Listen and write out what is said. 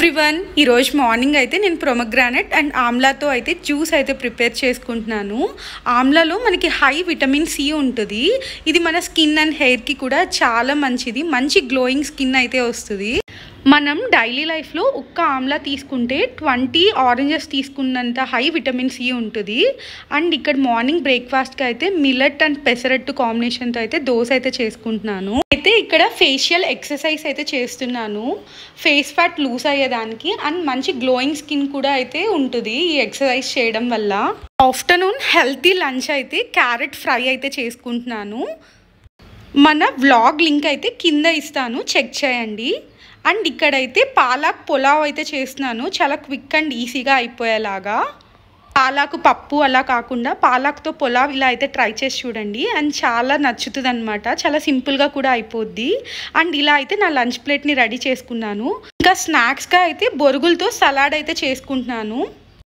Everyone ఈరోజు morning అయితే నేను ప్రొమోగ్రానేట్ అండ్ ఆమ్లాతో అయితే జ్యూస్ అయితే ప్రిపేర్ చేసుకుంటున్నాను. ఆమ్లాలో మనకి హై విటమిన్ సి ఉంటుంది. ఇది మన స్కిన్ అండ్ హెయిర్కి కూడా చాలా మంచిది. మంచి గ్లోయింగ్ స్కిన్ అయితే వస్తుంది. మనం డైలీ లైఫ్లో ఒక్క ఆమ్లా తీసుకుంటే 20 ఆరెంజెస్ తీసుకున్నంత హై విటమిన్ సి ఉంటుంది. అండ్ ఇక్కడ మార్నింగ్ బ్రేక్ఫాస్ట్కి అయితే మిల్లెట్ అండ్ పెసరట్టు కాంబినేషన్తో అయితే దోశ అయితే చేసుకుంటున్నాను. అయితే ఇక్కడ ఫేషియల్ ఎక్సర్సైజ్ అయితే చేస్తున్నాను. ఫేస్ ఫ్యాట్ లూజ్ అయ్యేదానికి అండ్ మంచి గ్లోయింగ్ స్కిన్ కూడా అయితే ఉంటుంది ఈ ఎక్సర్సైజ్ చేయడం వల్ల. ఆఫ్టర్నూన్ హెల్తీ లంచ్ అయితే క్యారెట్ ఫ్రై అయితే చేసుకుంటున్నాను. మన వ్లాగ్ లింక్ అయితే కింద ఇస్తాను, చెక్ చేయండి. అండ్ ఇక్కడైతే పాలక్ పులావ్ అయితే చేస్తున్నాను, చాలా క్విక్ అండ్ ఈజీగా అయిపోయేలాగా. పాలాకు పప్పు అలా కాకుండా పాలక్తో పులావ్ ఇలా అయితే ట్రై చేసి చూడండి. అండ్ చాలా నచ్చుతుంది అనమాట. చాలా సింపుల్గా కూడా అయిపోద్ది. అండ్ ఇలా అయితే నా లంచ్ ప్లేట్ని రెడీ చేసుకున్నాను. ఇంకా స్నాక్స్గా అయితే బొరుగులతో సలాడ్ అయితే చేసుకుంటున్నాను.